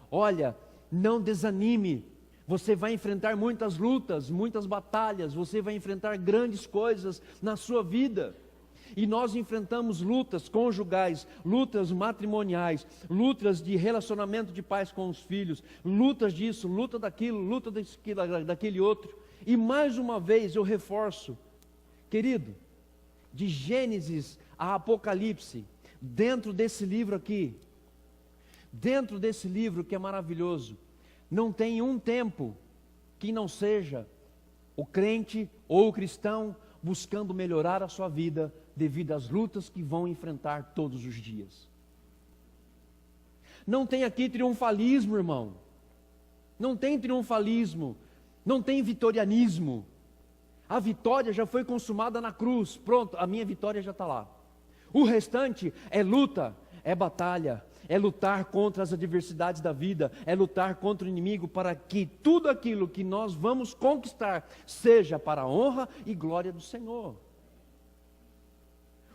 olha, não desanime, você vai enfrentar muitas lutas, muitas batalhas, você vai enfrentar grandes coisas na sua vida. E nós enfrentamos lutas conjugais, lutas matrimoniais, lutas de relacionamento de pais com os filhos, lutas disso, luta daquilo, luta daquele outro. E mais uma vez eu reforço, querido, de Gênesis a Apocalipse, dentro desse livro aqui, dentro desse livro que é maravilhoso, não tem um tempo que não seja o crente ou o cristão buscando melhorar a sua vida devido às lutas que vão enfrentar todos os dias. Não tem aqui triunfalismo, irmão. Não tem triunfalismo, não tem vitorianismo. A vitória já foi consumada na cruz. Pronto, a minha vitória já está lá. O restante é luta, é batalha, é lutar contra as adversidades da vida, é lutar contra o inimigo para que tudo aquilo que nós vamos conquistar seja para a honra e glória do Senhor.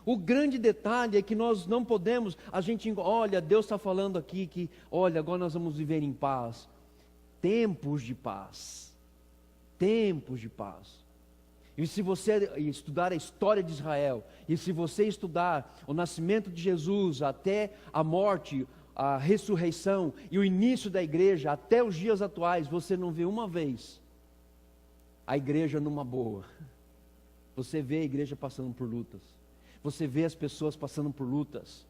O grande detalhe é que nós não podemos, olha, Deus está falando aqui que, olha, agora nós vamos viver em paz. Tempos de paz. Tempos de paz. E se você estudar a história de Israel, e se você estudar o nascimento de Jesus até a morte, a ressurreição e o início da igreja até os dias atuais, você não vê uma vez a igreja numa boa. Você vê a igreja passando por lutas, você vê as pessoas passando por lutas,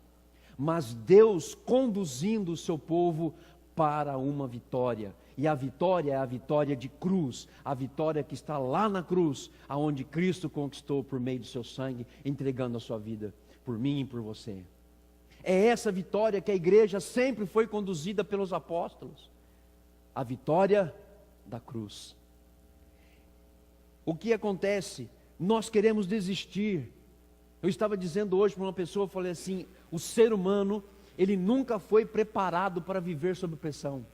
mas Deus conduzindo o seu povo para uma vitória. E a vitória é a vitória de cruz, a vitória que está lá na cruz, aonde Cristo conquistou por meio do seu sangue, entregando a sua vida por mim e por você. É essa vitória que a igreja sempre foi conduzida pelos apóstolos, a vitória da cruz. O que acontece? Nós queremos desistir. Eu estava dizendo hoje para uma pessoa, eu falei assim: o ser humano, ele nunca foi preparado para viver sob pressão.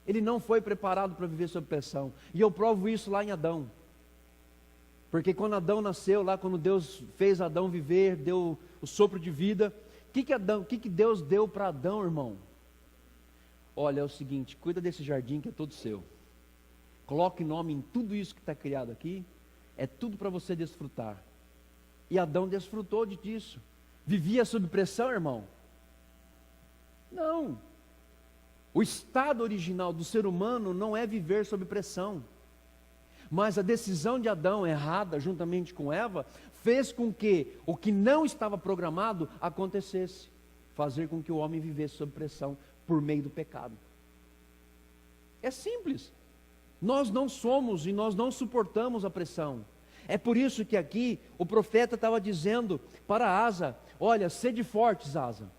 Ele não foi preparado para viver sob pressão. E eu provo isso lá em Adão. Porque quando Adão nasceu, lá quando Deus fez Adão viver, deu o sopro de vida, o que Deus deu para Adão, irmão? Olha, é o seguinte: cuida desse jardim que é todo seu. Coloque nome em tudo isso que está criado aqui. É tudo para você desfrutar. E Adão desfrutou disso. vivia sob pressão, irmão? Não. O estado original do ser humano não é viver sob pressão. Mas a decisão de Adão, errada juntamente com Eva, fez com que o que não estava programado acontecesse. Fazer com que o homem vivesse sob pressão por meio do pecado. É simples. Nós não somos e nós não suportamos a pressão. É por isso que aqui o profeta estava dizendo para Asa: olha, sede fortes, Asa,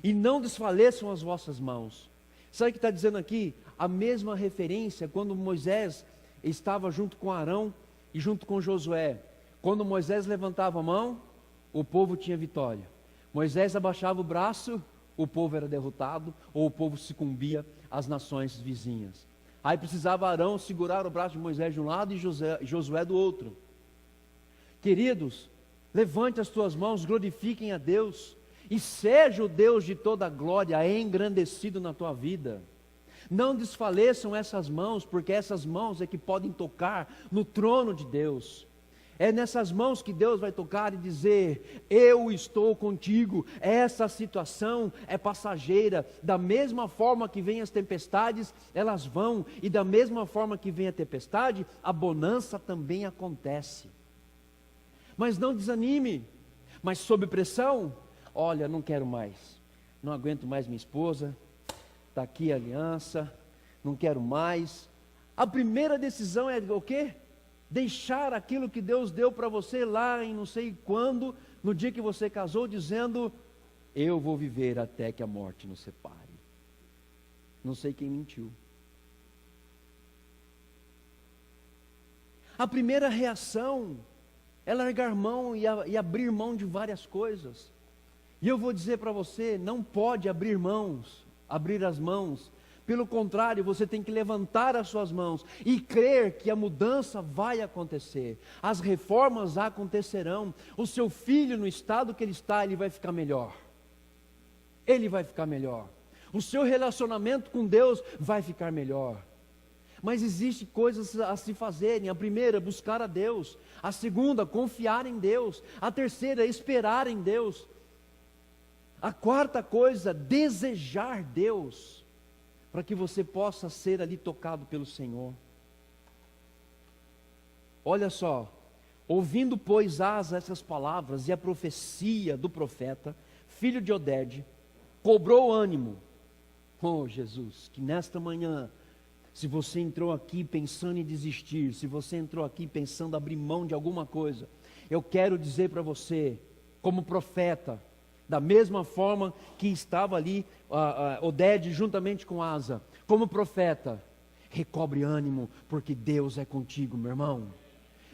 e não desfaleçam as vossas mãos. Sabe o que está dizendo aqui? A mesma referência quando Moisés estava junto com Arão e junto com Josué. Quando Moisés levantava a mão, o povo tinha vitória. Moisés abaixava o braço, o povo era derrotado, ou o povo sucumbia às nações vizinhas. Aí precisava Arão segurar o braço de Moisés de um lado e Josué do outro. Queridos, levante as tuas mãos, glorifiquem a Deus, e seja o Deus de toda a glória engrandecido na tua vida. Não desfaleçam essas mãos, porque essas mãos é que podem tocar no trono de Deus. É nessas mãos que Deus vai tocar e dizer: eu estou contigo. Essa situação é passageira. Da mesma forma que vêm as tempestades, elas vão. E da mesma forma que vem a tempestade, a bonança também acontece. Mas não desanime. Mas sob pressão, olha, não quero mais. Não aguento mais minha esposa. Está aqui a aliança, não quero mais. A primeira decisão é o quê? Deixar aquilo que Deus deu para você lá em não sei quando, no dia que você casou, dizendo: eu vou viver até que a morte nos separe. Não sei quem mentiu. A primeira reação é largar mão e abrir mão de várias coisas. E eu vou dizer para você, não pode abrir as mãos. Pelo contrário, você tem que levantar as suas mãos e crer que a mudança vai acontecer. As reformas acontecerão. O seu filho, no estado que ele está, ele vai ficar melhor. Ele vai ficar melhor. O seu relacionamento com Deus vai ficar melhor. Mas existem coisas a se fazerem. A primeira, buscar a Deus. A segunda, confiar em Deus. A terceira, esperar em Deus. A quarta coisa, desejar Deus, para que você possa ser ali tocado pelo Senhor. Olha só, ouvindo pois Asa essas palavras e a profecia do profeta, filho de Oded, cobrou ânimo. Oh Jesus, que nesta manhã, se você entrou aqui pensando em desistir, se você entrou aqui pensando em abrir mão de alguma coisa, eu quero dizer para você, como profeta, da mesma forma que estava ali Oded juntamente com Asa, como profeta, recobre ânimo, porque Deus é contigo, meu irmão.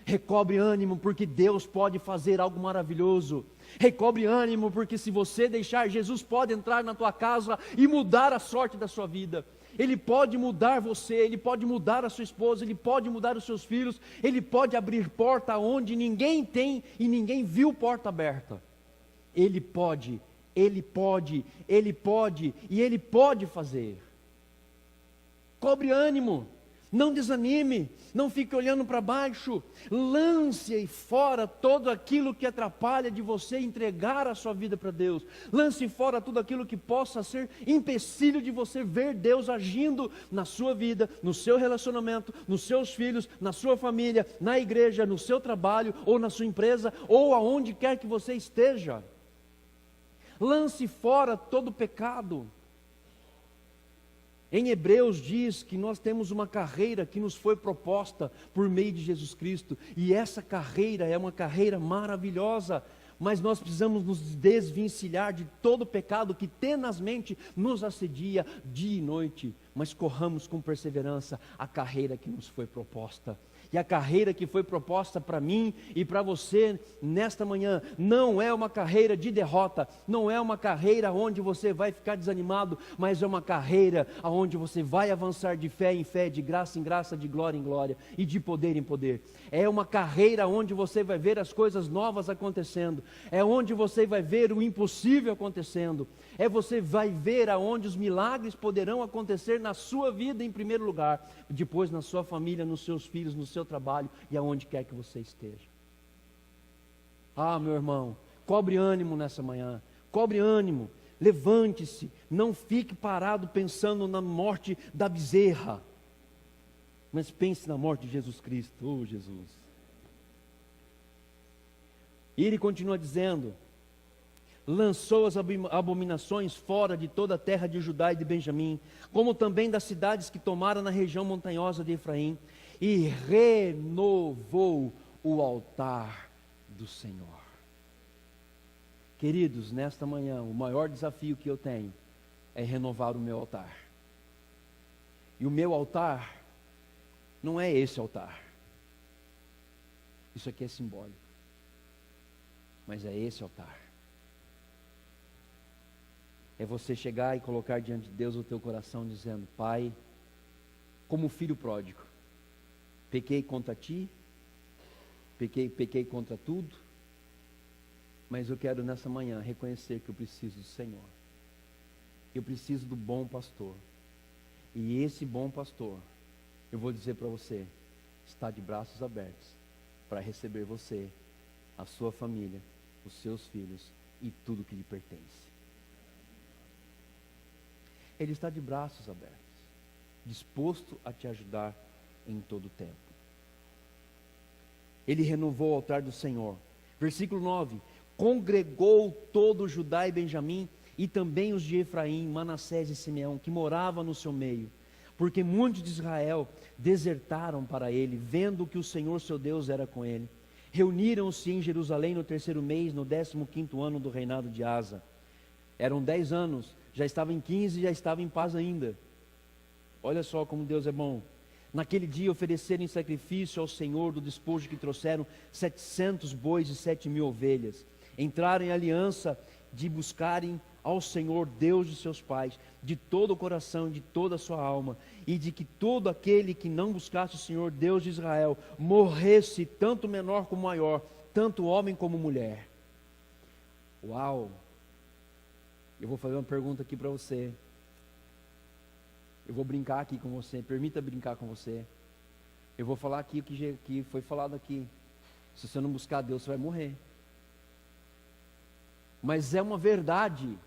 Recobre ânimo, porque Deus pode fazer algo maravilhoso. Recobre ânimo, porque se você deixar, Jesus pode entrar na tua casa e mudar a sorte da sua vida. Ele pode mudar você, Ele pode mudar a sua esposa, Ele pode mudar os seus filhos, Ele pode abrir porta onde ninguém tem e ninguém viu porta aberta. Ele pode, Ele pode, Ele pode e Ele pode fazer. Cobre ânimo, não desanime, não fique olhando para baixo, lance fora todo aquilo que atrapalha de você entregar a sua vida para Deus, lance fora tudo aquilo que possa ser empecilho de você ver Deus agindo na sua vida, no seu relacionamento, nos seus filhos, na sua família, na igreja, no seu trabalho, ou na sua empresa, ou aonde quer que você esteja. Lance fora todo pecado. Em Hebreus diz que nós temos uma carreira que nos foi proposta por meio de Jesus Cristo, e essa carreira é uma carreira maravilhosa, mas nós precisamos nos desvencilhar de todo pecado que tenazmente nos assedia dia e noite, mas corramos com perseverança a carreira que nos foi proposta. E a carreira que foi proposta para mim e para você nesta manhã não é uma carreira de derrota, não é uma carreira onde você vai ficar desanimado, mas é uma carreira onde você vai avançar de fé em fé, de graça em graça, de glória em glória e de poder em poder. É uma carreira onde você vai ver as coisas novas acontecendo, é onde você vai ver o impossível acontecendo, você vai ver aonde os milagres poderão acontecer na sua vida em primeiro lugar, depois na sua família, nos seus filhos, no seu trabalho e aonde quer que você esteja. Ah, meu irmão, Cobre ânimo nessa manhã, cobre ânimo, levante-se, não fique parado pensando na morte da bezerra, mas pense na morte de Jesus Cristo. Oh, Jesus! E ele continua dizendo: lançou as abominações fora de toda a terra de Judá e de Benjamim, como também das cidades que tomaram na região montanhosa de Efraim, e renovou o altar do Senhor. Queridos, nesta manhã, o maior desafio que eu tenho é renovar o meu altar. E o meu altar não é esse altar. Isso aqui é simbólico. Mas é esse altar. É você chegar e colocar diante de Deus o teu coração dizendo: Pai, como filho pródigo, pequei contra ti, pequei contra tudo, mas eu quero nessa manhã reconhecer que eu preciso do Senhor. Eu preciso do bom pastor. E esse bom pastor, eu vou dizer para você, está de braços abertos para receber você, a sua família, os seus filhos e tudo que lhe pertence. Ele está de braços abertos, disposto a te ajudar em todo o tempo. Ele renovou o altar do Senhor. Versículo 9: congregou todo Judá e Benjamim, e também os de Efraim, Manassés e Simeão, que moravam no seu meio, porque muitos de Israel desertaram para ele, vendo que o Senhor seu Deus era com ele. Reuniram-se em Jerusalém no 3º mês, no 15º ano do reinado de Asa. Eram 10 anos, já estava em 15 e já estava em paz ainda. Olha só como Deus é bom. Naquele dia ofereceram em sacrifício ao Senhor do despojo que trouxeram 700 bois e 7.000 ovelhas. Entraram em aliança de buscarem ao Senhor Deus de seus pais, de todo o coração e de toda a sua alma, e de que todo aquele que não buscasse o Senhor Deus de Israel morresse, tanto menor como maior, tanto homem como mulher. Uau! Eu vou fazer uma pergunta aqui para você. Eu vou brincar aqui com você, permita brincar com você. Eu vou falar aqui o que foi falado aqui. Se você não buscar Deus, você vai morrer. Mas é uma verdade.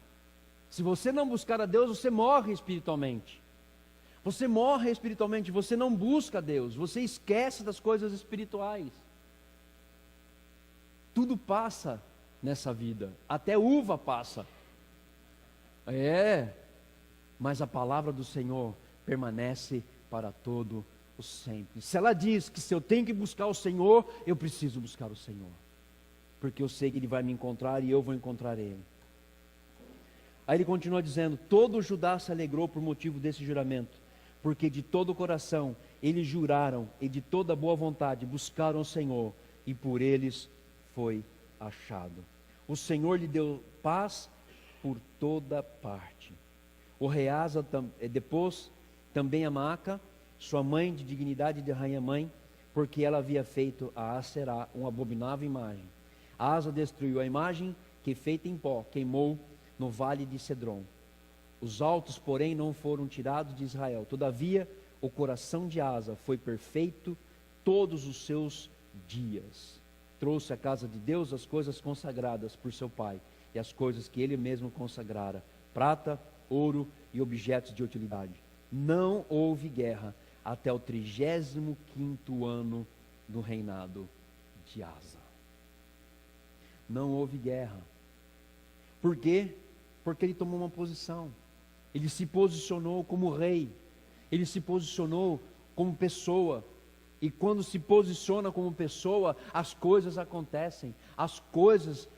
Se você não buscar a Deus, você morre espiritualmente. Você morre espiritualmente, você não busca a Deus, você esquece das coisas espirituais. Tudo passa nessa vida, até uva passa. Mas a palavra do Senhor permanece para todo o sempre. Se ela diz que se eu tenho que buscar o Senhor, eu preciso buscar o Senhor, porque eu sei que Ele vai me encontrar e eu vou encontrar Ele. Aí ele continua dizendo: todo Judá se alegrou por motivo desse juramento, porque de todo o coração eles juraram e de toda boa vontade buscaram o Senhor, e por eles foi achado. O Senhor lhe deu paz por toda parte. O rei Asa depôs também a Maaca, sua mãe de dignidade de rainha-mãe, porque ela havia feito a Aserá uma abominável imagem. Asa destruiu a imagem que, feita em pó, queimou no vale de Cedron. Os altos, porém, não foram tirados de Israel. Todavia, o coração de Asa foi perfeito todos os seus dias. Trouxe à casa de Deus as coisas consagradas por seu pai, e as coisas que ele mesmo consagrara, prata, ouro e objetos de utilidade. Não houve guerra até o 35º ano do reinado de Asa. Não houve guerra. Por quê? Porque ele tomou uma posição. Ele se posicionou como rei. Ele se posicionou como pessoa. E quando se posiciona como pessoa, as coisas acontecem. As coisas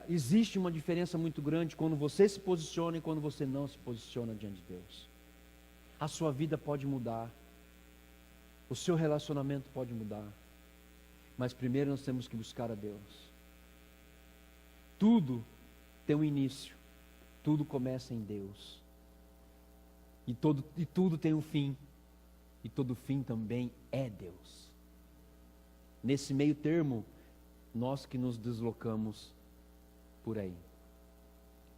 existe uma diferença muito grande quando você se posiciona e quando você não se posiciona diante de Deus. A sua vida pode mudar. O seu relacionamento pode mudar. Mas primeiro nós temos que buscar a Deus. Tudo tem um início, tudo começa em Deus, e tudo tem um fim, e todo fim também é Deus. Nesse meio termo, nós que nos deslocamos por aí,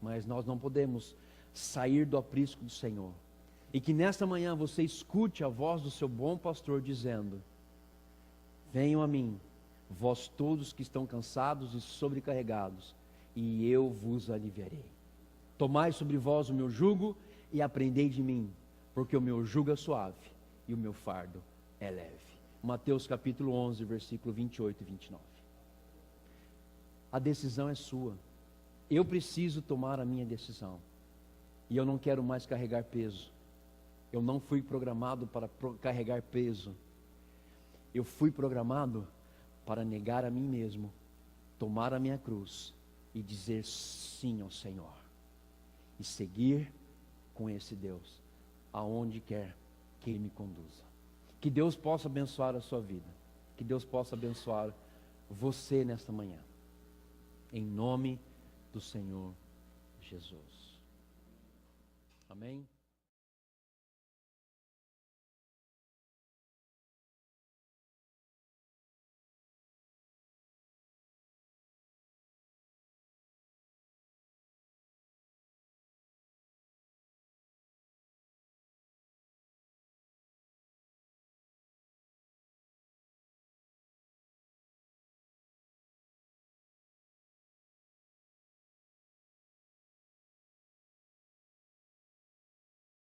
mas nós não podemos sair do aprisco do Senhor, e que nesta manhã você escute a voz do seu bom pastor dizendo: venham a mim, vós todos que estão cansados e sobrecarregados, e eu vos aliviarei. Tomai sobre vós o meu jugo e aprendei de mim, porque o meu jugo é suave e o meu fardo é leve. Mateus capítulo 11, versículo 28 e 29. A decisão é sua. Eu preciso tomar a minha decisão. E eu não quero mais carregar peso. Eu não fui programado para carregar peso. Eu fui programado para negar a mim mesmo, tomar a minha cruz e dizer sim ao Senhor. E seguir com esse Deus, aonde quer que Ele me conduza. Que Deus possa abençoar a sua vida. Que Deus possa abençoar você nesta manhã. Em nome do Senhor Jesus. Amém?